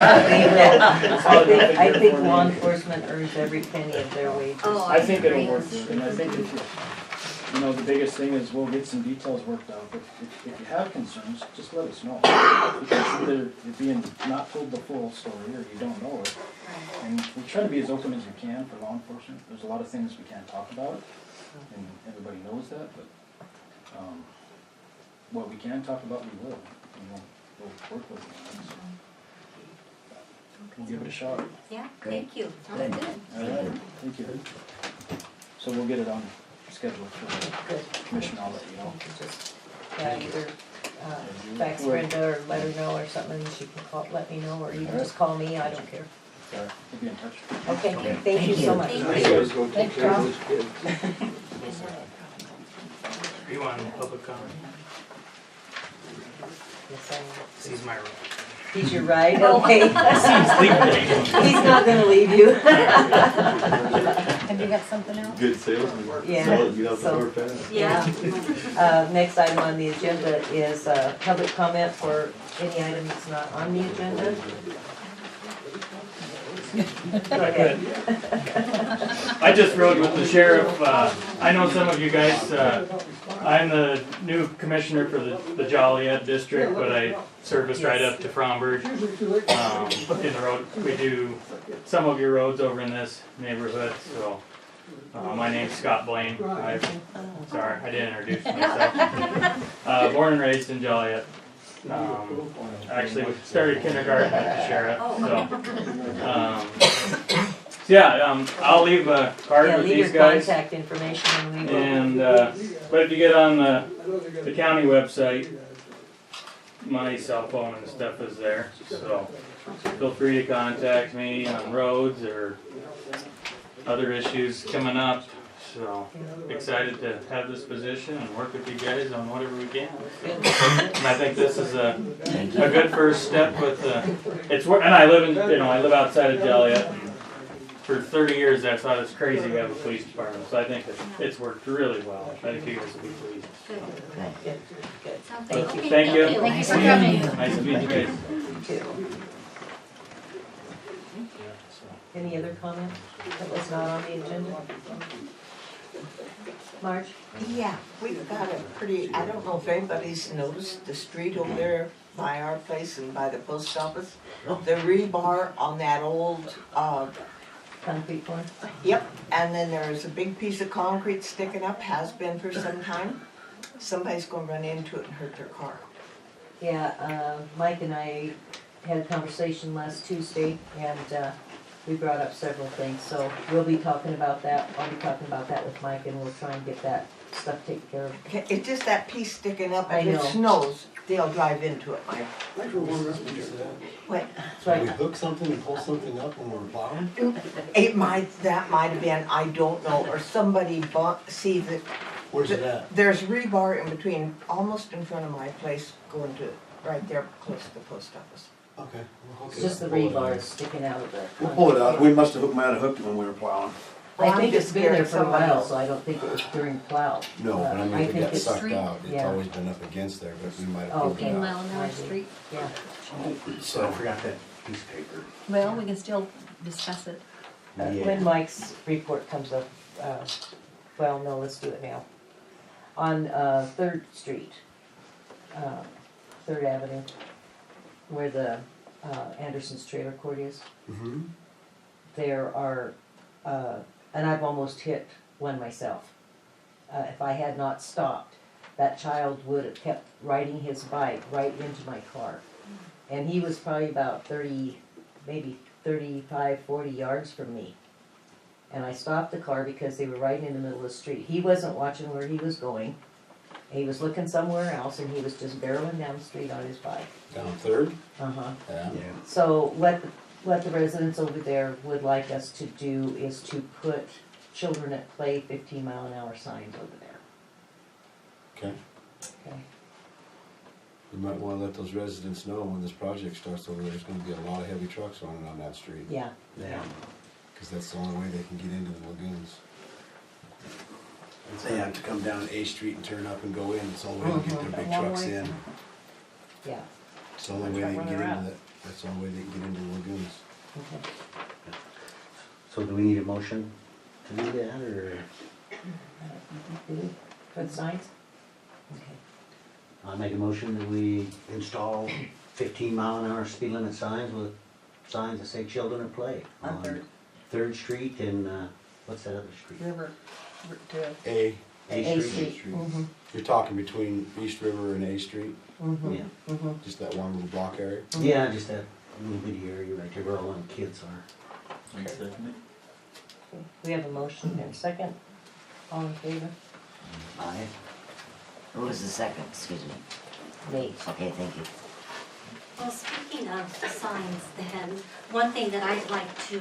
I think law enforcement earns every penny of their wages. I think it'll work, and I think if you know, the biggest thing is we'll get some details worked out, but if you have concerns, just let us know. Because either you're being not told the full story or you don't know it. And we try to be as open as we can for law enforcement. There's a lot of things we can't talk about, and everybody knows that, but what we can talk about, we will. And we'll work with it. So. We'll give it a shot. Yeah, thank you. Sounds good. All right, thank you. So we'll get it on schedule for the commission, I'll let you know. Just, yeah, either fax Brenda or let her know or something, she can call, let me know, or you can just call me, I don't care. All right, we'll be in touch. Okay, thank you so much. Thank you. Thanks, Tom. Are you on public comment? Yes, I am. Seize my room. He's your ride, okay. He's leaving. He's not gonna leave you. Have you got something else? Good salesman. Yeah, Sell it, you got the so- door fast. Yeah. Next item on the agenda is public comment for any item that's not on the agenda. Go ahead. I just rode with the sheriff. I know some of you guys, I'm the new commissioner for the Joliet district, but I service right up to Fromberg. In the road, we do some of your roads over in this neighborhood, so. My name's Scott Blaine. Sorry, I didn't introduce myself. Born and raised in Joliet. Actually, we started kindergarten with the sheriff, so yeah, I'll leave a card Yeah, with leave these your guys. contact information and we will. And but if you get on the county website, my cell phone and stuff is there. So feel free to contact me on roads or other issues coming up. So excited to have this position and work with you guys on whatever we can. And I think this is a good first step with it's work. And I live outside of Joliet. And for 30 years, I thought it's crazy to have a police department. So I think that it's worked really well. I think you guys will be pleased. Good. Thank you. Thank you. Thank you for coming. Nice to meet you guys. Any other comment that was not on the agenda? Marge? Yeah, we've got a pretty, I don't know if anybody's noticed the street over there by our place and by the post office. The rebar on that old, Concrete one? yep, and then there's a big piece of concrete sticking up, has been for some time. Somebody's gonna run into it and hurt their car. Yeah, Mike and I had a conversation last Tuesday and we brought up several things. So we'll be talking about that. I'll be talking about that with Mike and we'll try and get that stuff taken care of. Okay, it's just that piece sticking up, I and if know. it snows, they'll drive into it, Mike. What? So Can we I, hook something and pull something up when we're plowing? That might have been, I don't know, or somebody see that. Where's it at? There's rebar in between, almost in front of my place, going to, right there, close to the post office. Okay. we'll hook it's it just the up, pull it rebar out. sticking out of the. We'll pull it out. We must have might have hooked it when we were plowing. I I'm think just it's been there scared for a somebody- while, so I don't think it was during plow. No, but I mean, if it think got it's sucked street. out, it's Yeah. always been up against there, but we might Oh, have pulled it 15 out. mile an hour street. Yeah. So I forgot that piece of paper. Well, we can still discuss it. When Mike's report comes up, well, no, let's do it now. On 3rd Street, 3rd Avenue, where the Anderson's trailer court is, Mm-hmm. there are, and I've almost hit one myself. If I had not stopped, that child would have kept riding his bike right into my car. And he was probably about 30, maybe 35, 40 yards from me. And I stopped the car because they were right in the middle of the street. He wasn't watching where he was going. He was looking somewhere else and he was just barreling down the street on his bike. Down Third? Uh-huh. Yeah. So what the residents over there would like us to do is to put children at play 15 mile an hour signs over there. Okay. Okay. We might wanna let those residents know when this project starts over there, there's gonna be a lot of heavy trucks running on that street. Yeah. Yeah. Cause that's the only way they can get into the lagoons. They have to come down A Street and turn up and go in. It's the only way to get their big trucks in. Yeah. It's the only way they can get into That's the only way they can get into the lagoons. Okay. So do we need a motion to do that, or? For the signs? Okay. I make a motion that we install 15-mile-an-hour speed limit signs with signs that say children at play. On Third. 3rd Street and, what's that other street? River, to A A Street. Street. Mm-hmm, You're talking between East River and A Street, mm-hmm, Yeah, mm-hmm. just that one little block area. yeah, just that little bitty area right there where all them kids are. Okay. We have a motion and a second. All in favor? Aye. Who was the second, excuse me? Nate. Okay, thank you. Well, speaking of signs then, one thing that I'd like to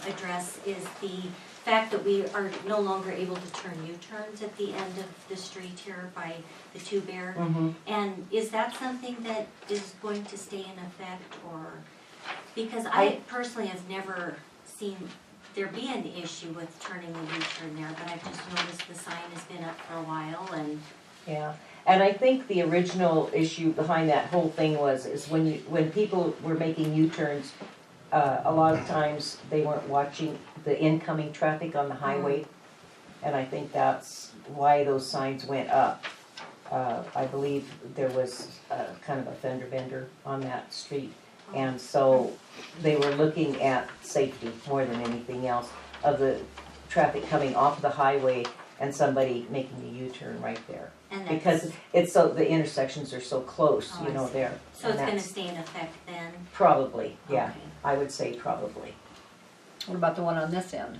address is the fact that we are no longer able to turn U-turns at the end of the street here by the Two Bear. Mm-hmm. And is that something that is going to stay in effect, or, because I personally have never seen there be an issue with turning the U-turn there, but I've just noticed the sign has been up for a while and. Yeah, and I think the original issue behind that whole thing is when people were making U-turns, a lot of times they weren't watching the incoming traffic on the highway, and I think that's why those signs went up. I believe there was kind of a fender bender on that street, and so they were looking at safety more than anything else of the traffic coming off the highway and somebody making a U-turn right there. And Because that's, it's so, the intersections are so close, Oh, you I know, see. there. so And it's gonna that's stay in effect then? Probably, yeah, Okay. I would say probably. What about the one on this end?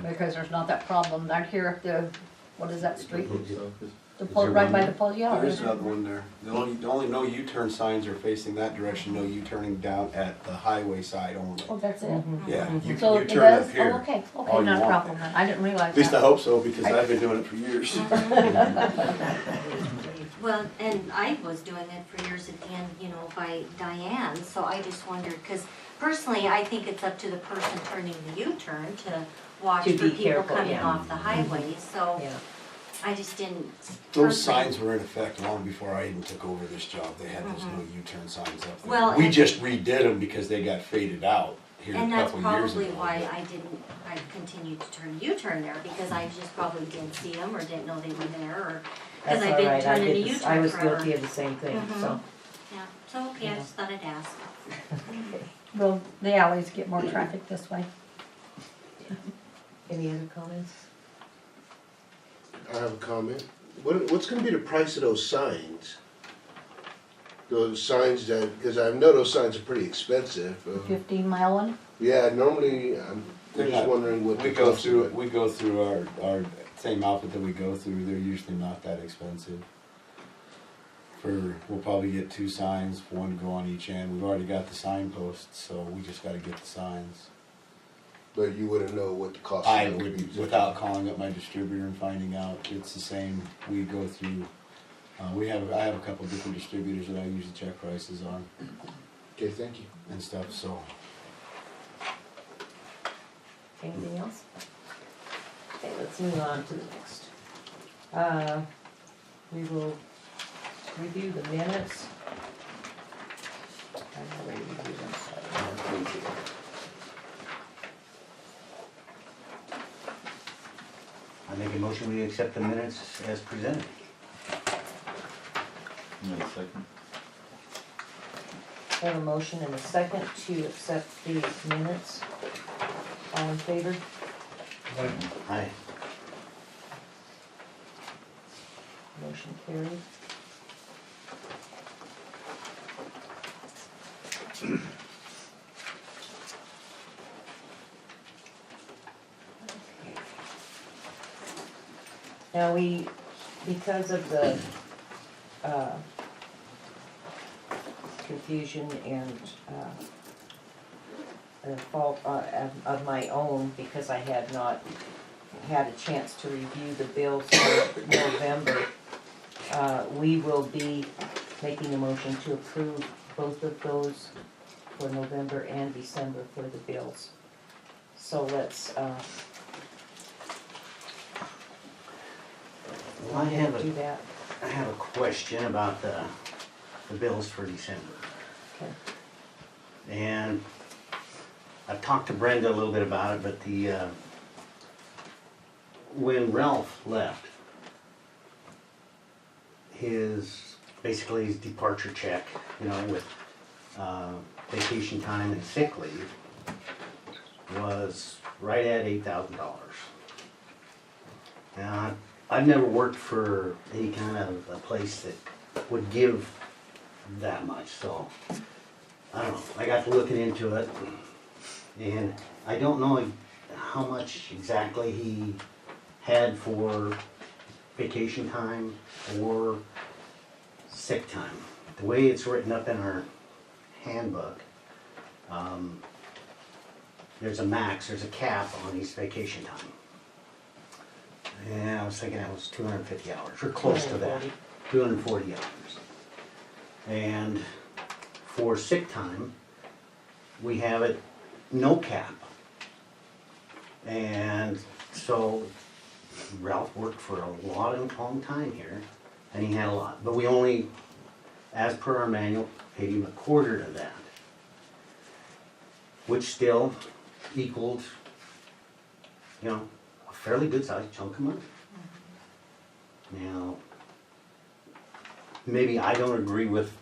Because there's not that problem out here at the, what is that street? The Is pole, there right one by there? the pole, yeah. There is there's- another one there. The only no U-turn signs are facing that direction, no U-turning down at the highway side only. Oh, that's it. Yeah, you So you it turn does, up here. oh, okay, all okay, you not a want. problem then. I didn't realize At least I that. hope so, because I've been doing it for years. Well, and I was doing it for years at the end, you know, by Diane, so I just wondered, because personally, I think it's up to the person turning the U-turn to watch To for be people careful, coming yeah. off the highway, so Yeah, I just didn't. Those personally- signs were in effect long before I even took over this job. They had those no U-turn signs up there. Well, We and- just redid them because they got faded out here a And that's couple years ago. probably why I continued to turn U-turn there, because I just probably didn't see them or didn't know they were there, or, because that's I've all been right, I turning a did this, I U-turn was forever. guilty of the same thing, so. Yeah, so, okay, I just thought I'd ask. Will the alleys get more traffic this way? Any other comments? I have a comment. What's gonna be the price of those signs? Those signs that, because I know those signs are pretty expensive. The 15-mile one? Yeah, normally, I'm They're just not- wondering what We the go cost through, of it. we go through our same outfit that we go through, they're usually not that expensive. We'll probably get 2 signs, one to go on each end. We've already got the signposts, so we just gotta get the signs. But you wouldn't know what the cost I of it would wouldn't, be. without calling up my distributor and finding out, it's the same, we go through, I have a couple different distributors that I usually check prices on Okay, thank you. and stuff, so. Anything else? Okay, let's move on to the next. We will review the minutes. I've already reviewed them, so I don't have to redo them. I make a motion we accept the minutes as presented. I have a motion and a second to accept the minutes. All in favor? Aye. Motion carried. Now because of the confusion and the fault of my own, because I had not had a chance to review the bills for November, we will be making a motion to approve both of those for November and December for the bills. So let's, Well, I do that. have a question about the bills for December. And I've talked to Brenda a little bit about it, but when Ralph left, basically his departure check, with vacation time and sick leave, was right at $8,000. Now, I've never worked for any kind of a place that would give that much, so I don't know. I got to looking into it, and I don't know how much exactly he had for vacation time or sick time. The way it's written up in our handbook, there's a cap on his vacation time. And I was thinking that was 250 hours, or close to that, 240 hours. And for sick time, we have it no cap. And so Ralph worked for a long time here, and he had a lot. But we only, as per our manual, paid him a quarter of that, which still equaled, a fairly good sized chunk of money. Now, maybe I don't agree with,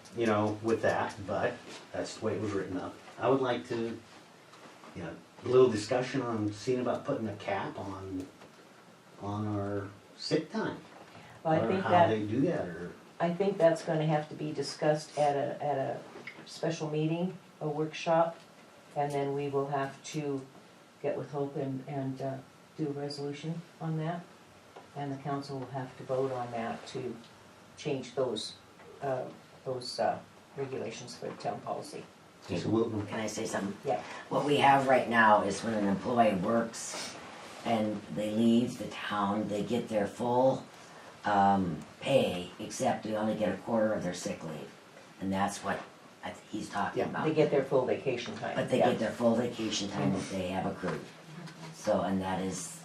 with that, but that's the way it was written up. I would like to, a little discussion on seeing about putting a cap on our sick time. Well, I or think how that, they do that, or, I think that's gonna have to be discussed at a special meeting, a workshop, and then we will have to get with Hope and do a resolution on that. And the council will have to vote on that to change those regulations for the town policy. so we'll, Can I say something? Yeah. What we have right now is when an employee works and they leave the town, they get their full pay, except they only get a quarter of their sick leave. And that's what he's talking Yeah, about. They get their full vacation time. But they Yeah. get their full vacation time that they have accrued. So, and that is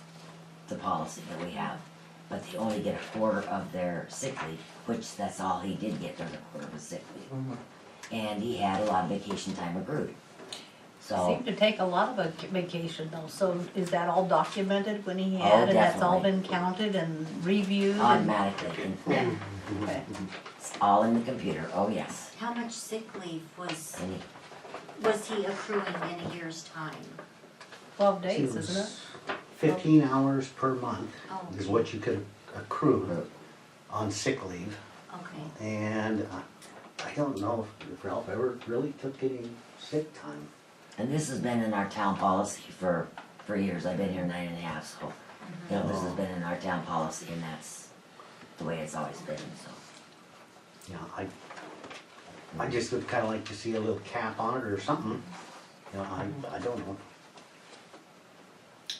the policy that we have. But they only get a quarter of their sick leave, which that's all he did get, was a quarter of his sick leave. Mhm. And he had a lot of vacation time accrued. So, Seemed to take a lot of a vacation though, so is that all documented when he Oh, had, and that's all definitely. been counted and reviewed? and- automatically, Okay. it's all in the computer, oh yes. How much sick leave was And he accruing in a year's time? 12 it days, was isn't it? 15 hours per month Oh, is what you could accrue on sick leave. okay. And I don't know if Ralph ever really took any sick time. And this has been in our town policy for years, I've been here 9.5, so, this has been in our town policy, and that's the way it's always been, so. I just would kinda like to see a little cap on it or something. I don't know.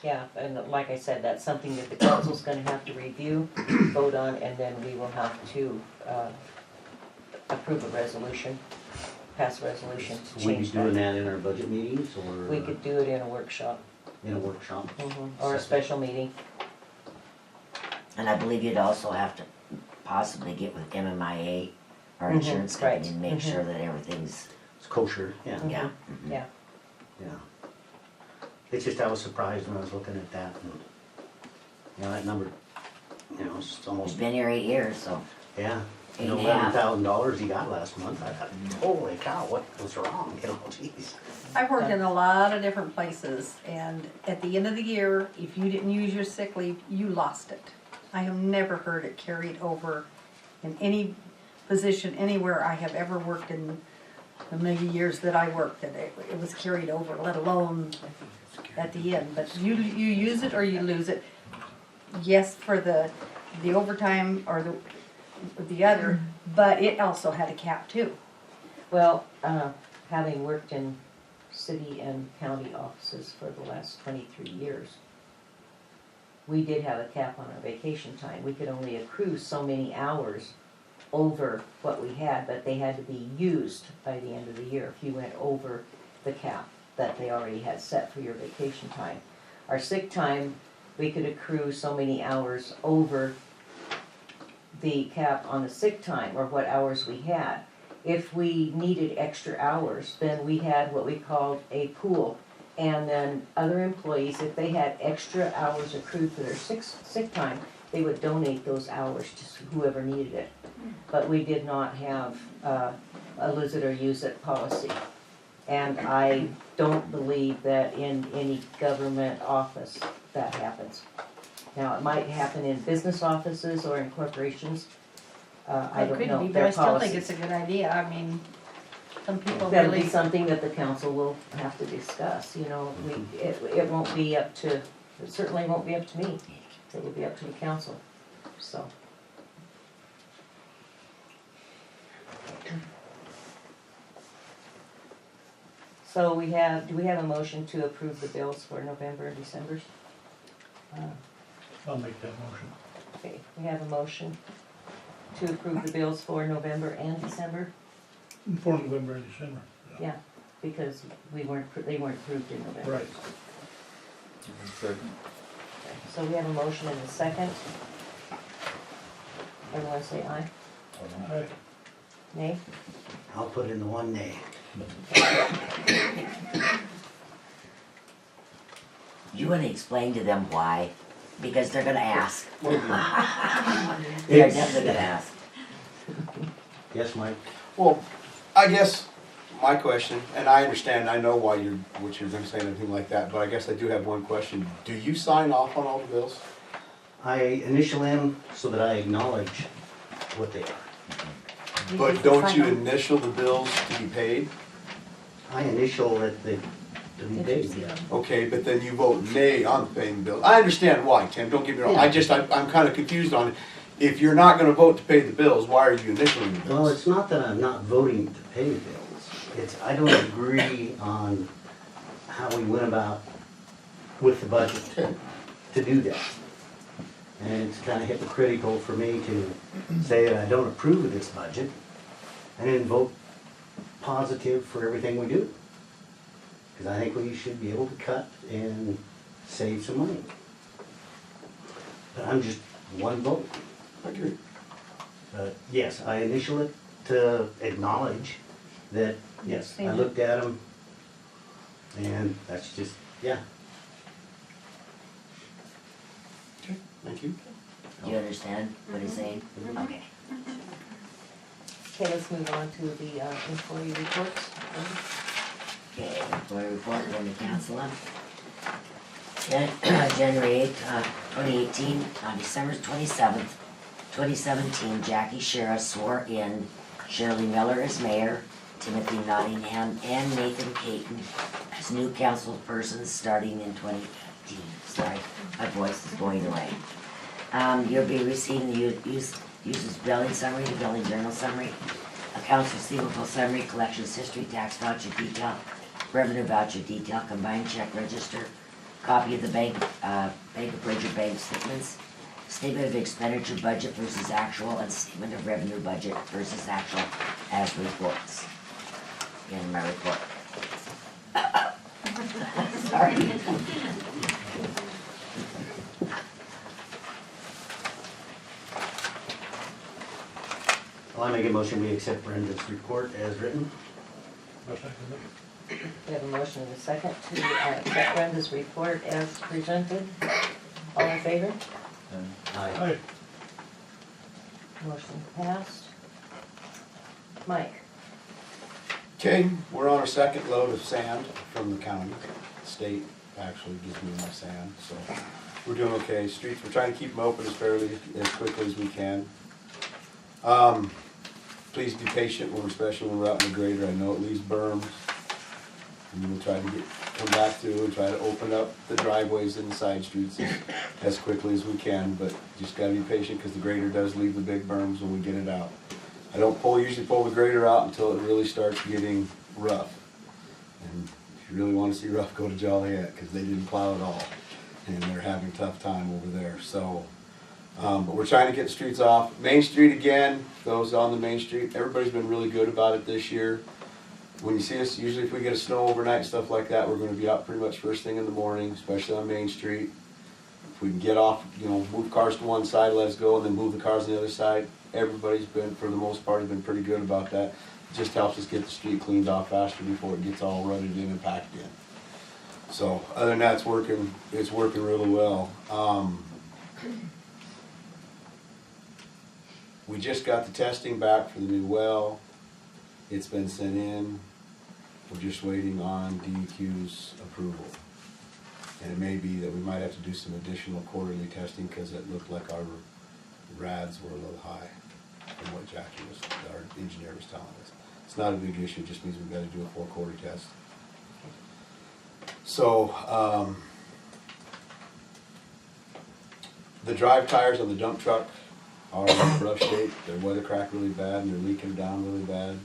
Yeah, and like I said, that's something that the council's gonna have to review, vote on, and then we will have to approve a resolution, pass a resolution to We'd be change doing that. that in our budget meetings or? We could do it in a workshop, In a workshop. or a special meeting. And I believe you'd also have to possibly get with MMIA, our Mhm, insurance company, right, and make mhm. sure that everything's, It's kosher, yeah, yeah. Yeah, yeah. It's just I was surprised when I was looking at that and, that number, it's He's almost, been here 8 years, so, yeah. $8.5. $11,000 he got last month. I thought, holy cow, what was wrong? Jeez. I've worked in a lot of different places, and at the end of the year, if you didn't use your sick leave, you lost it. I have never heard it carried over in any position anywhere I have ever worked in the many years that I worked, that it was carried over, let alone at the end. But you use it or you lose it. Yes, for the overtime or the other, but it also had a cap too. well, having worked in city and county offices for the last 23 years, we did have a cap on our vacation time. We could only accrue so many hours over what we had, but they had to be used by the end of the year if you went over the cap that they already had set for your vacation time. Our sick time, we could accrue so many hours over the cap on the sick time, or what hours we had. if we needed extra hours, then we had what we called a pool. And then other employees, if they had extra hours accrued for their sick time, they would donate those hours to whoever needed it. But we did not have a lose it or use it policy. And I don't believe that in any government office that happens. Now, it might happen in business offices or in corporations. I don't know It could be, but their I still think policy. it's a good idea, I mean, some people That'll be really, something that the council will have to discuss, you know, it won't be up to, it certainly won't be up to me. It will be up to the council, so. So do we have a motion to approve the bills for November and December's? I'll make that motion. Okay, we have a motion to approve the bills for November and December, For November and December. yeah, because they weren't approved in November. Right. So we have a motion and a second. Everyone say aye. Aye. Nay? I'll put in the one nay. You wanna explain to them why? Because they're gonna ask. They're definitely gonna ask. Yes, Mike? Well, I guess my question, and I understand, I know why what you're gonna say and everything like that, but I guess I do have one question. Do you sign off on all the bills? I initial them so that I acknowledge what they are. But don't you initial the bills to be paid? I initial that they, to be paid, yeah. Okay, but then you vote nay on paying the bills. I understand why, Tim, don't get me wrong. I'm kinda confused on it. If you're not gonna vote to pay the bills, why are you initialing the bills? Well, it's not that I'm not voting to pay the bills. It's, I don't agree on how we went about with the budget to do that. And it's kind of hypocritical for me to say that I don't approve of this budget and then vote positive for everything we do. Because I think we should be able to cut and save some money. But I'm just one vote. I agree. But yes, I initial it to acknowledge that, yes, I looked at them, and that's just, yeah. Okay, thank you. Do you understand what he's saying? Okay. Okay, let's move on to the employee reports. Okay, employee report, going to cancel them. January 8th, 2018, on December 27th, 2017, Jackie Sheriff swore in Shirley Miller as mayor, Timothy Nottingham, and Nathan Caton as new council persons starting in 2018. Sorry, my voice is going away. You'll be receiving the uses billing summary, the billing journal summary, accounts receivable summary, collections history, tax voucher detail, revenue voucher detail, combined check register, copy of the Bank of Bridger bank statements, statement of expenditure budget versus actual, and statement of revenue budget versus actual as reports in my report. Sorry. Well, I make a motion, we accept Brenda's report as written. I'll second it. We have a motion and a second to accept Brenda's report as presented. All in favor? Aye. Aye. Motion passed. Mike? Okay, we're on our second load of sand from the county. State actually gives me my sand, so we're doing okay. Streets, we're trying to keep them open as quickly as we can. Please be patient, especially when we're out in the grader. I know it leaves berms. And we'll try to come back through and try to open up the driveways and the side streets as quickly as we can, but just gotta be patient because the grader does leave the big berms when we get it out. I don't usually pull the grader out until it really starts getting rough. And if you really want to see rough, go to Joliet because they didn't plow at all. And they're having a tough time over there. So, but we're trying to get the streets off. Main Street again, those on the Main Street, everybody's been really good about it this year. When you see us, usually if we get a snow overnight and stuff like that, we're going to be out pretty much first thing in the morning, especially on Main Street. If we can get off, move cars to one side, let us go, and then move the cars on the other side. Everybody's been, for the most part, has been pretty good about that. just helps us get the street cleaned off faster before it gets all rutted in and packed in. So, other than that, it's working really well. We just got the testing back for the new well. It's been sent in. We're just waiting on DEQ's approval. And it may be that we might have to do some additional quarterly testing because it looked like our rads were a little high from what Jackie our engineer was telling us. It's not a big issue, it just means we've got to do a 4-quarter test. So, the drive tires on the dump truck are in rough shape. They're weather cracked really bad and they're leaking down really bad.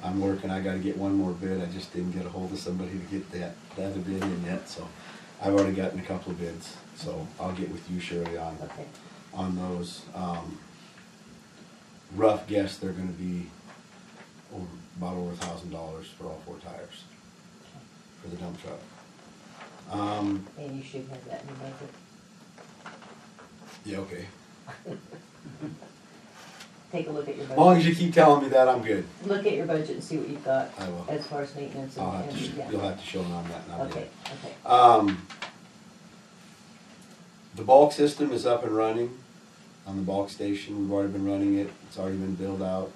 I'm working, I gotta get one more bid. I just didn't get a hold of somebody to get that other bid in yet, so I've already gotten a couple of bids. So I'll get with you, Shirley, on those. Rough guess, they're gonna be about over $1,000 for all 4 tires for the dump truck. And you should have that in your budget. Yeah, okay. Take a look at your As long budget. as you keep telling me that, I'm good. Look at your budget and see what you've got I will. as far as maintenance I'll and, have to, yeah. you'll have to show me on that, and I'll get Okay, it. okay. The bulk system is up and running on the bulk station. We've already been running it. It's already been billed out.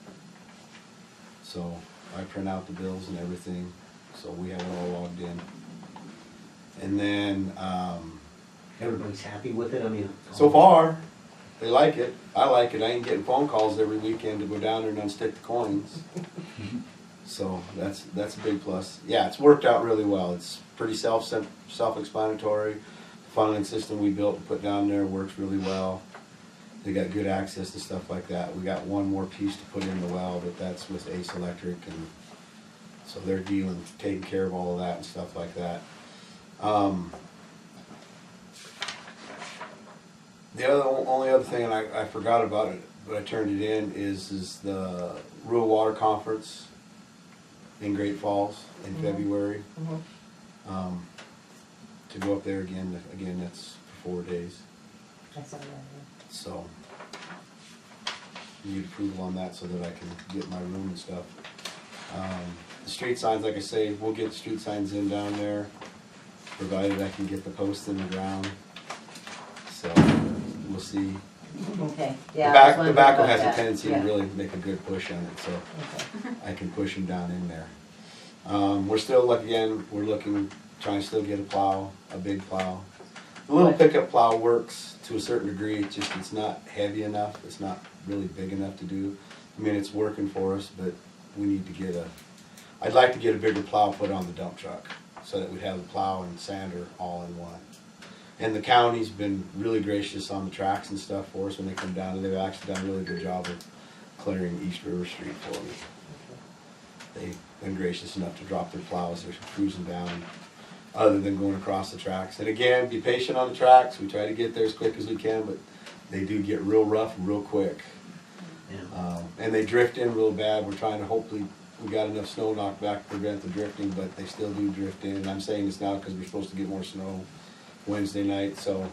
So I print out the bills and everything, so we have it all logged in. And then, Everybody's happy with it, I mean. so far, they like it. I like it. I ain't getting phone calls every weekend to go down there and unstick the coins. So that's a big plus. Yeah, it's worked out really well. It's pretty self-explanatory. The funneling system we built and put down there works really well. They got good access to stuff like that. We got one more piece to put in the well, but that's with Ace Electric, and so they're taking care of all of that and stuff like that. The only other thing, and I forgot about it, but I turned it in, is the Rural Water Conference in Great Falls in February. To go up there again, that's for 4 days. I saw that, So, need approval on that so that I can get my room and stuff. The street signs, like I say, we'll get the street signs in down there, provided I can get the posts in the ground. So, we'll see. Okay, The yeah. I was wondering backhoe about has a that. tendency Yeah. to really make a good push on it, so Okay. I can push them down in there. We're still trying to still get a plow, a big plow. The little pickup plow works to a certain degree, it's not heavy enough, it's not really big enough to do. I mean, it's working for us, but we need to I'd like to get a bigger plow put on the dump truck, so that we'd have the plow and sander all in one. And the county's been really gracious on the tracks and stuff for us when they come down, and they've actually done a really good job of clearing East River Street for me. They've been gracious enough to drop their plows, they're cruising down, other than going across the tracks. And again, be patient on the tracks, we try to get there as quick as we can, but they do get real rough real quick. Yeah. And they drift in real bad. We're trying to hopefully, we got enough snow knocked back to prevent the drifting, but they still do drift in. And I'm saying this now because we're supposed to get more snow Wednesday night, so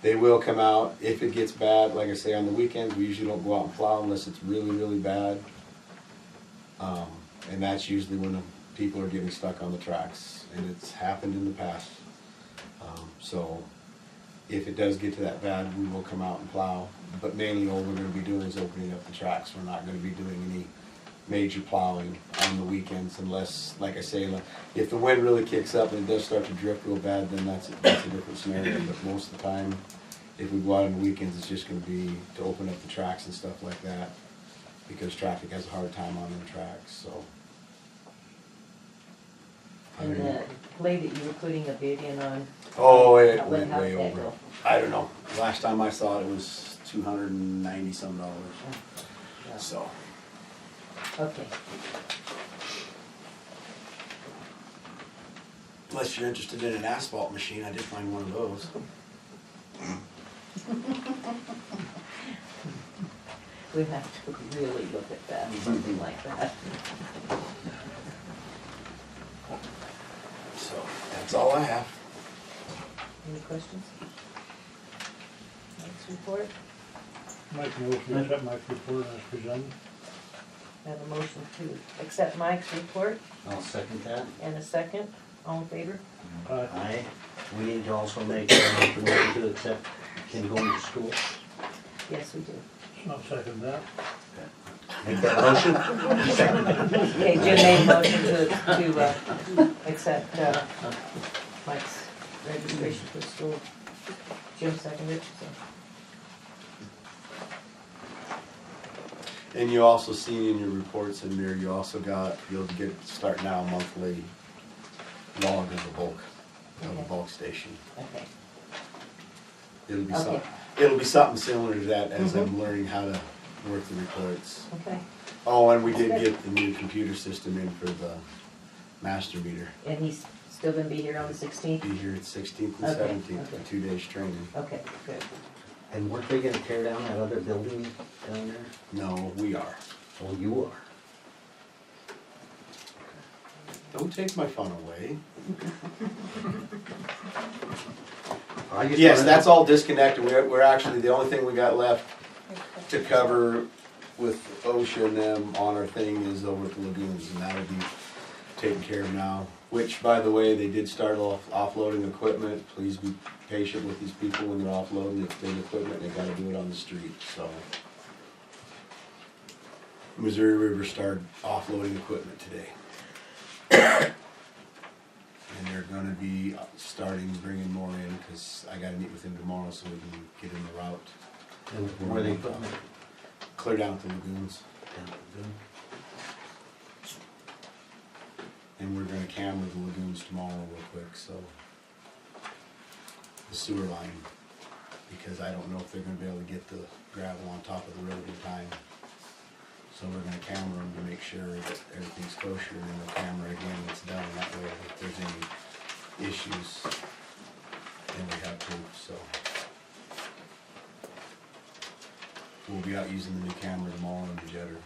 they will come out. If it gets bad, like I say, on the weekends, we usually don't go out and plow unless it's really, really bad. And that's usually when the people are getting stuck on the tracks, and it's happened in the past. So if it does get to that bad, we will come out and plow. But mainly all we're going to be doing is opening up the tracks. We're not going to be doing any major plowing on the weekends unless, like I say, if the wind really kicks up and it does start to drift real bad, then that's a different scenario. But most of the time, if we go out on the weekends, it's just going to be to open up the tracks and stuff like that, because traffic has a hard time on them tracks. So. And the blade that you were putting a bid in on. Oh, it how- went how way did that over. go? I don't know. Last time I saw it, it was $290 some. Yeah. So. Okay. Unless you're interested in an asphalt machine, I did find one of those. We have to really look at that, something like that. So that's all I have. Any questions? Next report? Make a motion to accept my report as presented. Have a motion to accept Mike's report I'll second that. and a second. All in favor? Aye. We need to also make a motion to accept Kim going to school. Yes, we do. I'll second that. Make that motion. Second. Okay, Jim made a motion to accept Mike's registration for school. Jim seconded, so. And you also see in your reports in there, you also you'll start now a monthly log of the bulk station. Okay. It'll be something similar to that as I'm learning how to work the reports. Okay. Oh, and we did get the new computer system in for the master meter. And he's still gonna be here on the 16th? Be here at 16th and Okay, 17th okay. for 2 days training. Okay, good. And weren't they gonna tear down that other building down there? No, we are. Oh, you are. Don't take my fun away. I just Yes, wanted- that's all disconnected. We're actually, the only thing we got left to cover with OSHA and them on our thing is over at the lagoons, and that'll be taken care of now. Which, by the way, they did start offloading equipment. Please be patient with these people when they're offloading. It's big equipment, they gotta do it on the street, so. Missouri River started offloading equipment today. And they're gonna be starting bringing more in, cause I gotta meet with them tomorrow so we can get in the route. And where they putting it? Clear down to the lagoons. Down at the lagoon? And we're gonna camera the lagoons tomorrow real quick, so. The sewer line, because I don't know if they're gonna be able to get the gravel on top of the road in time. So we're gonna camera them to make sure that everything's kosher, and then we'll camera again when it's done, that way if there's any issues, then we have proof, so. We'll be out using the new camera tomorrow in the jetter.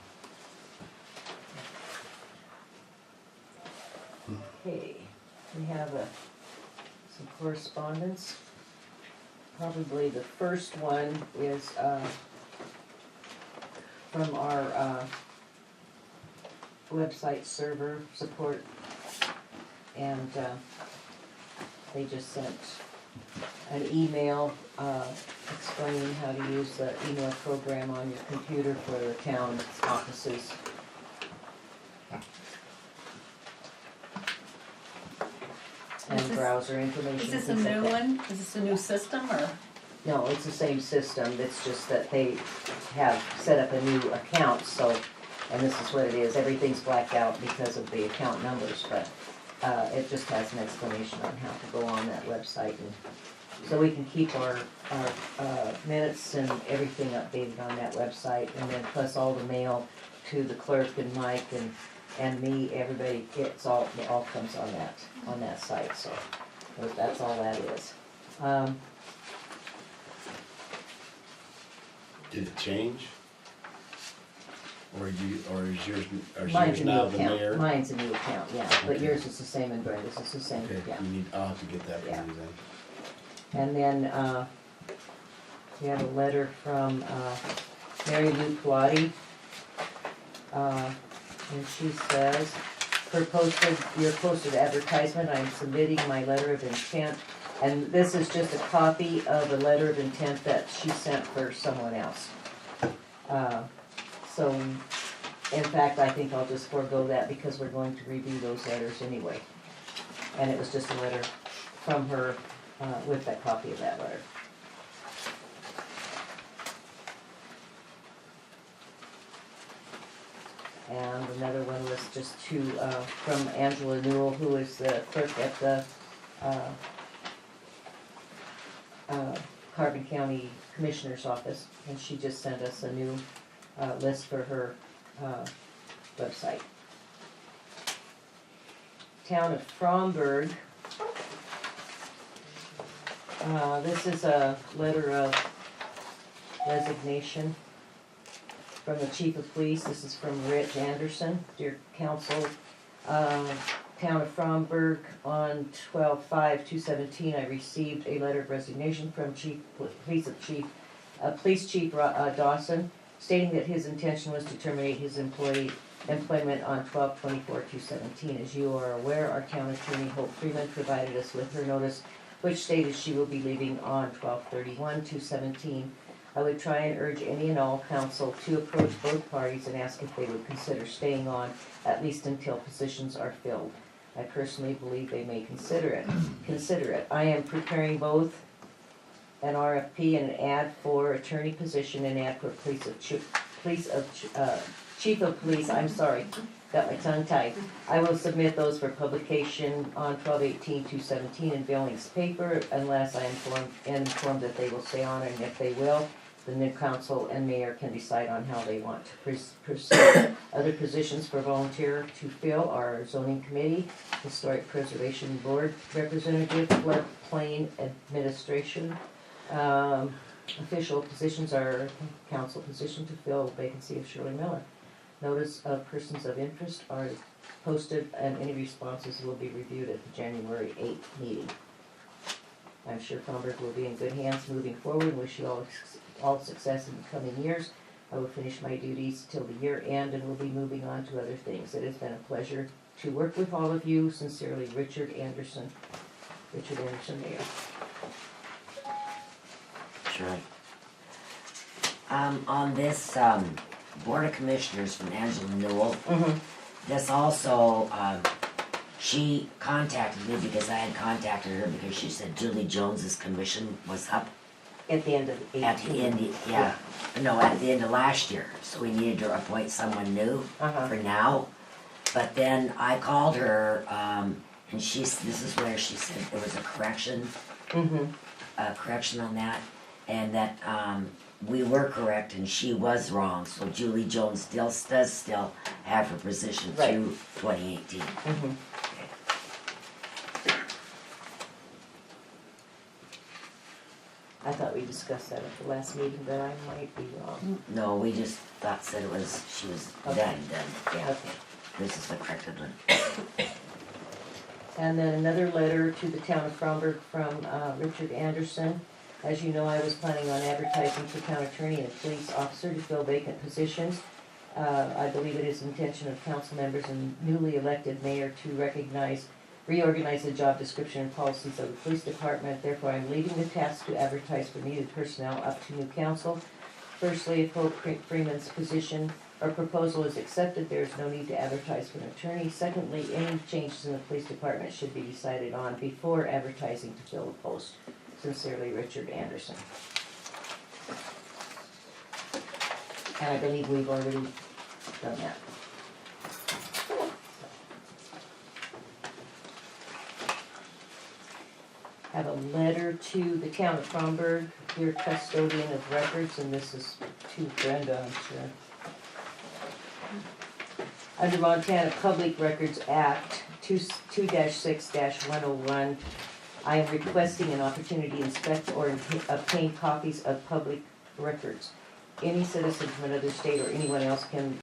Okay, we have some correspondence. Probably the first one is from our website server support. And they just sent an email explaining how to use the email program on your computer for the town offices. And Is this- browser information. Is this a things like new that. one? Is this a new system or? No, it's the same system, it's just that they have set up a new account, so, and this is what it is, everything's blacked out because of the account numbers, but it just has an explanation on how to go on that website, and so we can keep our minutes and everything updated on that website, and then plus all the mail to the clerk and Mike and me, everybody gets all comes on that site, so that's all that is. Did it change? Or is yours Mine's a new now the account, mayor? mine's a new account, yeah, but Okay. yours is the same and Brenda's is the same, Okay, yeah. I'll have to get that Yeah. from you then. And then, we have a letter from, Mary Lou Plotty. And she says, your posted advertisement, I'm submitting my letter of intent. And this is just a copy of a letter of intent that she sent for someone else. So, in fact, I think I'll just forego that because we're going to review those letters anyway. And it was just a letter from her, with that copy of that letter. And another one was just from Angela Newell, who is the clerk at the Carbon County Commissioner's Office, and she just sent us a new list for her website. Town of Fromberg. This is a letter of resignation from the Chief of Police. This is from Rich Anderson. Dear Council, Town of Fromberg, on 12/5/2017, I received a letter of resignation from Police Chief Dawson, stating that his intention was to terminate his employment on 12/24/217. As you are aware, our town attorney Hope Freeman provided us with her notice, which stated she will be leaving on 12/31/217. I would try and urge any and all council to approach both parties and ask if they would consider staying on, at least until positions are filled. I personally believe they may consider it. I am preparing both an RFP and an ad for attorney position and ad for chief of police, I'm sorry, got my tongue tied. I will submit those for publication on 12/18/217 in Billings paper unless I am informed that they will stay on, and if they will, the new council and mayor can decide on how they want to proceed. Other positions for volunteer to fill are zoning committee, historic preservation board representative, floodplain administration. Official positions are council position to fill vacancy of Shirley Miller. Notice of persons of interest are posted and any responses will be reviewed at the January 8th meeting. I'm sure Fromberg will be in good hands moving forward. Wish you all success in the coming years. I will finish my duties till the year end and will be moving on to other things. It has been a pleasure to work with all of you. Sincerely, Richard Anderson, Mayor. Sure. On this, Board of Commissioners from Angela Newell, this also, she contacted me because I had contacted her because she said Julie Jones's commission was up At the end of 18. at the end, at the end of last year. So we needed to appoint someone new for now. But then I called her, and this is where she said there was a correction, a correction on that, and that, we were correct and she was wrong, so Julie Jones does still have her position through 2018. I thought we discussed that at the last meeting, but I might be wrong. No, we just said it was, she was done. Yeah. Okay. This is the corrected one. And then another letter to the town of Fromberg from Richard Anderson. As you know, I was planning on advertising for town attorney and a police officer to fill vacant positions. I believe it is the intention of council members and newly elected mayor to reorganize the job description and policies of the police department. Therefore, I'm leaving the task to advertise for needed personnel up to new council. Firstly, if Hope Freeman's position or proposal is accepted, there is no need to advertise for an attorney. Secondly, any changes in the police department should be decided on before advertising to fill the post. Sincerely, Richard Anderson. And I believe we've already done that. Have a letter to the town of Fromberg, your custodian of records, and this is to Brenda, I'm sure. Under Montana Public Records Act 2-6-101, I am requesting an opportunity to inspect or obtain copies of public records. Any citizen from another state or anyone else can